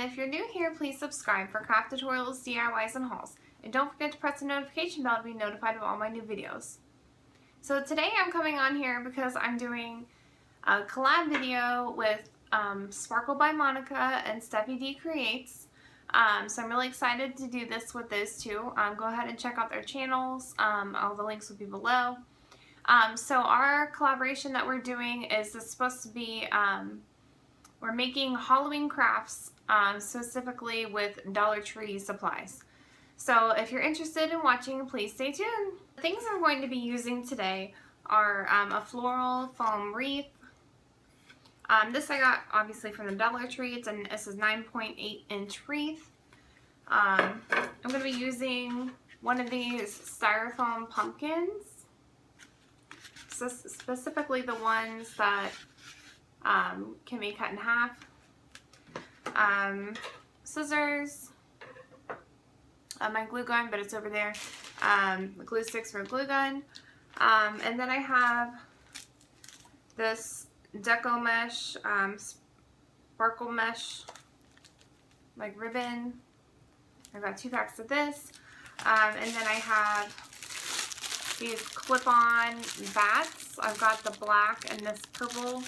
If you're new here, please subscribe for craft tutorials, DIYs, and hauls. And don't forget to press the notification bell to be notified of all my new videos. So today I'm coming on here because I'm doing a collab video with Sparkle by Monica and Stephie Dee Creates. So I'm really excited to do this with those two. Go ahead and check out their channels. All the links will be below. So our collaboration that we're doing is supposed to be, we're making Halloween crafts specifically with Dollar Tree supplies. So if you're interested in watching, please stay tuned. The things I'm going to be using today are a floral foam wreath. This I got obviously from the Dollar Tree. This is 9.8-inch wreath. I'm going to be using one of these styrofoam pumpkins. So specifically the ones that can be cut in half. Scissors. My glue gun, but it's over there. The glue sticks for a glue gun. And then I have this deco mesh, sparkle mesh, like ribbon. I've got 2 packs of this. And then I have these clip-on bats. I've got the black and this purple.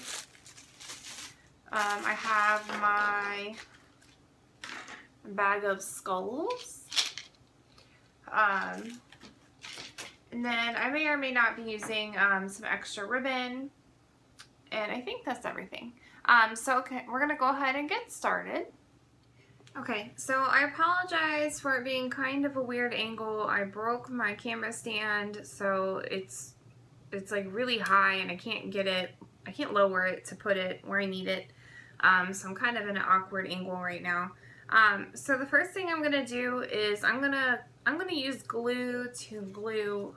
I have my bag of skulls. And then I may or may not be using some extra ribbon, and I think that's everything. Okay, we're gonna go ahead and get started. Okay, so I apologize for it being kind of a weird angle. I broke my camera stand, so it's like really high, and I can't get it. I can't lower it to put it where I need it. So I'm kind of in an awkward angle right now. So the first thing I'm gonna do is I'm gonna use glue to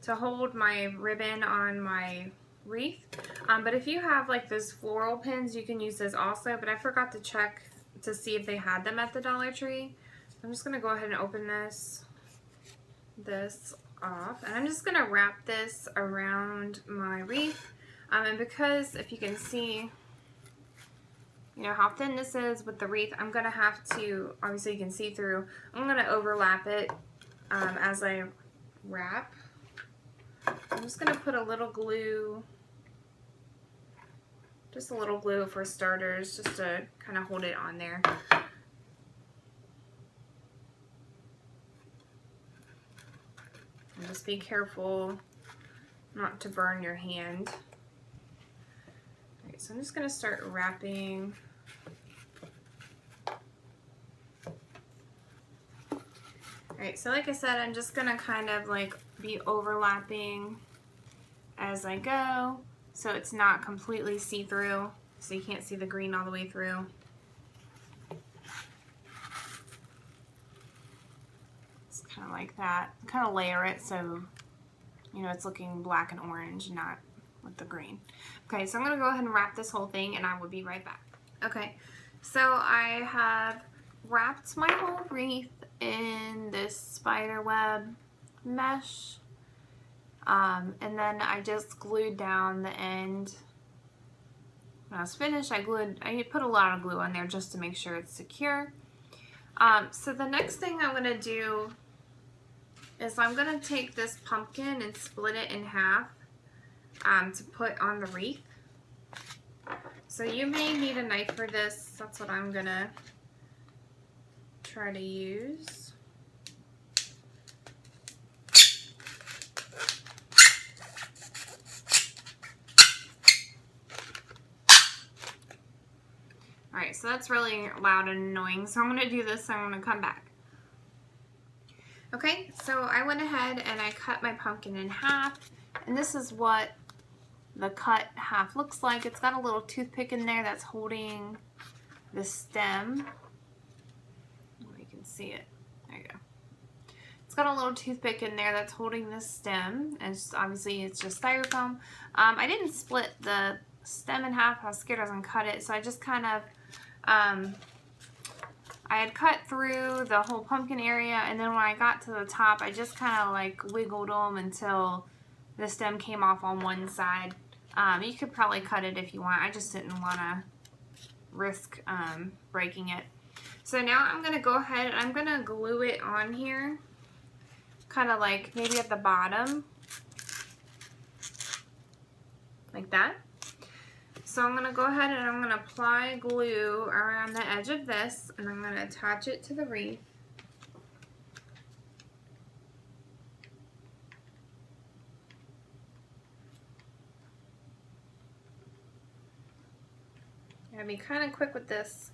to hold my ribbon on my wreath. But if you have like those floral pins, you can use those also, but I forgot to check to see if they had them at the Dollar Tree. I'm just gonna go ahead and open this off, and I'm just gonna wrap this around my wreath. And because if you can see, you know how thin this is with the wreath, I'm gonna have to, obviously you can see through, I'm gonna overlap it as I wrap. I'm just gonna put a little glue, just a little glue for starters, just to kind of hold it on there. And just be careful not to burn your hand. So I'm just going to start wrapping. Alright, so like I said, I'm just going to kind of like be overlapping as I go, so it's not completely see-through, so you can't see the green all the way through. It's kind of like that. Kind of layer it so, you know, it's looking black and orange, not with the green. Okay, so I'm going to go ahead and wrap this whole thing, and I will be right back. Okay, so I have wrapped my whole wreath in this spider web mesh, and then I just glued down the end. When I was finished, I put a lot of glue on there just to make sure it's secure. So the next thing I'm going to do is I'm going to take this pumpkin and split it in half to put on the wreath. So you may need a knife for this. That's what I'm gonna try to use. Alright, so that's really loud and annoying, so I'm gonna do this, so I'm gonna come back. Okay, so I went ahead and I cut my pumpkin in half, and this is what the cut half looks like. It's got a little toothpick in there that's holding the stem. You can see it. There you go. It's got a little toothpick in there that's holding this stem, and obviously it's just styrofoam. I didn't split the stem in half. I was scared I was gonna cut it, so I just kind of I had cut through the whole pumpkin area, and then when I got to the top, I just kind of like wiggled them until the stem came off on one side. You could probably cut it if you want. I just didn't want to risk breaking it. So now I'm going to go ahead and I'm going to glue it on here, kind of like maybe at the bottom, like that. So I'm going to go ahead and I'm going to apply glue around the edge of this, and I'm going to attach it to the wreath. You gotta be kind of quick with this,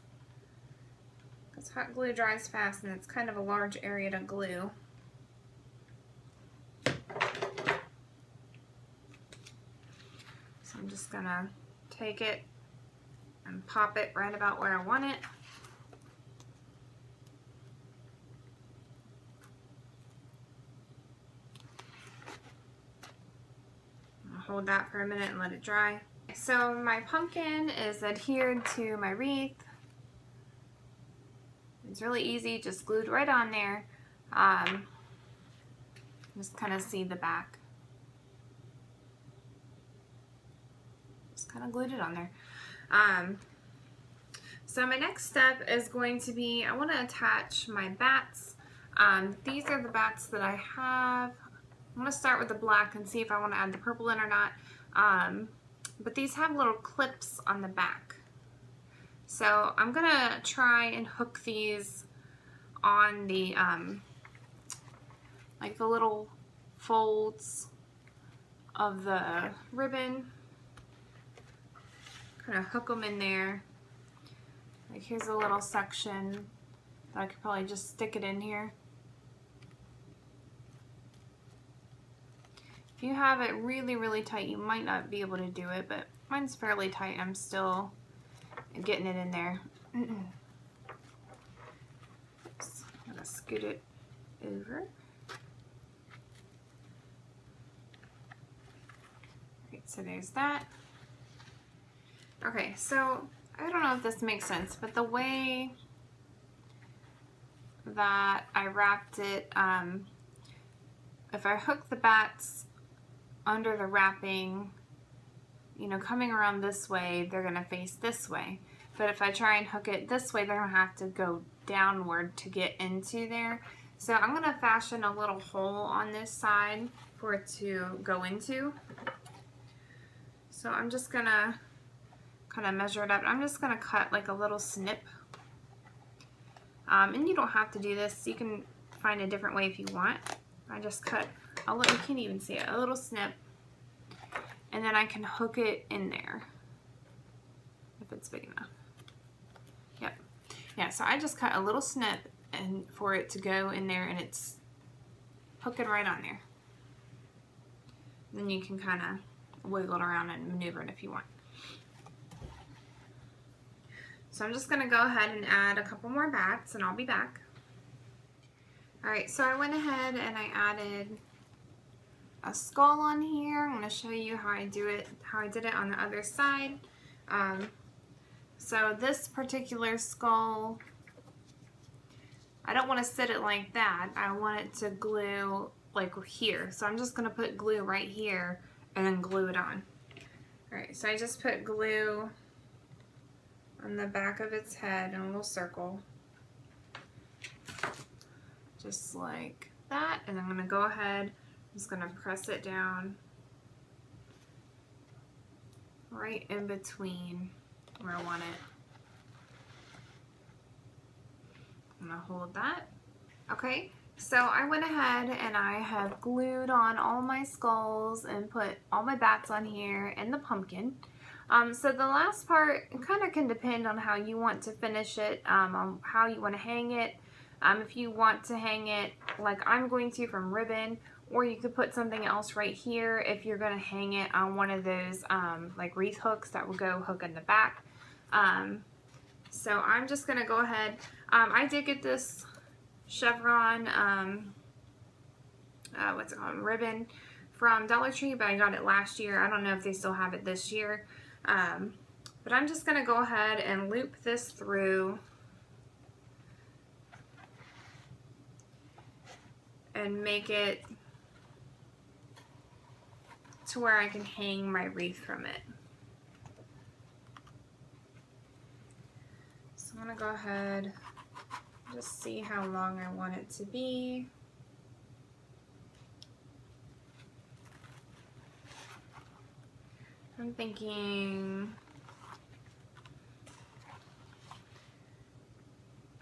because hot glue dries fast and it's kind of a large area to glue. So I'm just gonna take it and pop it right about where I want it. I'll hold that for a minute and let it dry. So my pumpkin is adhered to my wreath. It's really easy, just glued right on there. Just kind of see the back. Just kind of glued it on there. So my next step is going to be, I want to attach my bats. These are the bats that I have. I'm going to start with the black and see if I want to add the purple in or not. But these have little clips on the back. So I'm going to try and hook these on the, like the little folds of the ribbon. Kind of hook them in there. Like here's a little section that I could probably just stick it in here. If you have it really, really tight, you might not be able to do it, but mine's fairly tight. I'm still getting it in there. Just gonna scoot it over. Right, so there's that. Okay, so I don't know if this makes sense, but the way that I wrapped it, if I hook the bats under the wrapping, you know, coming around this way, they're going to face this way. But if I try and hook it this way, they're going to have to go downward to get into there. So I'm going to fashion a little hole on this side for it to go into. So I'm just going to kind of measure it up. I'm just going to cut like a little snip. And you don't have to do this. You can find a different way if you want. I just cut a little, you can't even see it, a little snip. And then I can hook it in there if it's big enough. Yep. Yeah, so I just cut a little snip and for it to go in there, and it's hooking right on there. Then you can kind of wiggle it around and maneuver it if you want. So I'm just going to go ahead and add a couple more bats and I'll be back. Alright, so I went ahead and I added a skull on here. I'm going to show you how I did it on the other side. So this particular skull, I don't want to sit it like that. I want it to glue like here. So I'm just going to put glue right here and then glue it on. Alright, so I just put glue on the back of its head in a little circle. Just like that. And I'm going to go ahead, I'm just going to press it down right in between where I want it. I'm going to hold that. Okay, so I went ahead and I have glued on all my skulls and put all my bats on here and the pumpkin. So the last part kind of can depend on how you want to finish it, on how you want to hang it. If you want to hang it like I'm going to from ribbon, or you could put something else right here if you're going to hang it on one of those like wreath hooks that will go hook in the back. So I'm just going to go ahead. I did get this chevron, what's it called, ribbon from Dollar Tree, but I got it last year. I don't know if they still have it this year. But I'm just going to go ahead and loop this through and make it to where I can hang my wreath from it. I'm going to go ahead and just see how long I want it to be. I'm thinking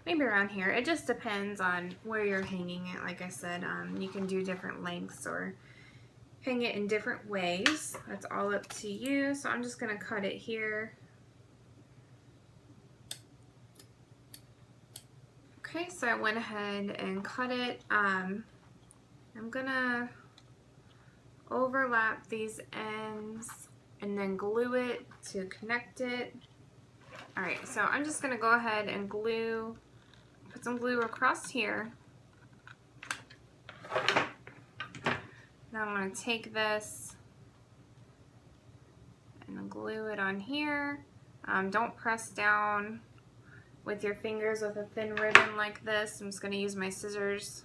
maybe around here. It just depends on where you're hanging it. Like I said, you can do different lengths or hang it in different ways. That's all up to you. So I'm just going to cut it here. Okay, so I went ahead and cut it. I'm going to overlap these ends and then glue it to connect it. Alright, so I'm just going to go ahead and put some glue across here. Now I'm going to take this and glue it on here. Don't press down with your fingers with a thin ribbon like this. I'm just going to use my scissors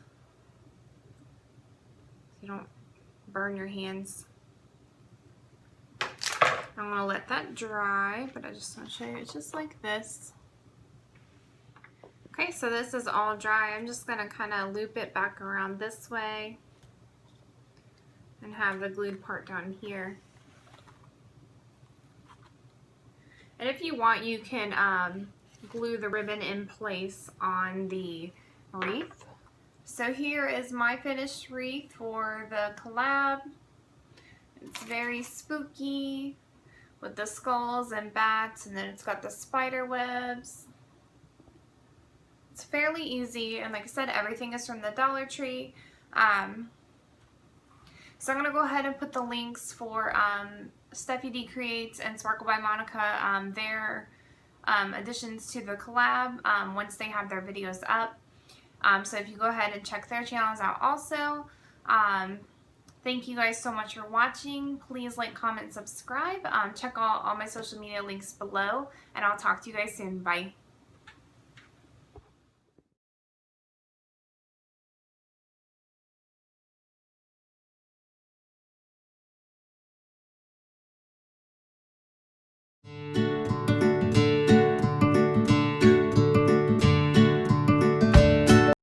so you don't burn your hands. I'm going to let that dry, but I just want to show you it's just like this. Okay, so this is all dry. I'm just going to kind of loop it back around this way and have the glued part down here. And if you want, you can glue the ribbon in place on the wreath. So here is my finished wreath for the collab. It's very spooky with the skulls and bats, and then it's got the spider webs. It's fairly easy, and like I said, everything is from the Dollar Tree. So I'm going to go ahead and put the links for Stephie Dee Creates and Sparkle by Monica, their additions to the collab once they have their videos up. So if you go ahead and check their channels out also. Thank you guys so much for watching. Please like, comment, subscribe. Check all my social media links below, and I'll talk to you guys soon. Bye.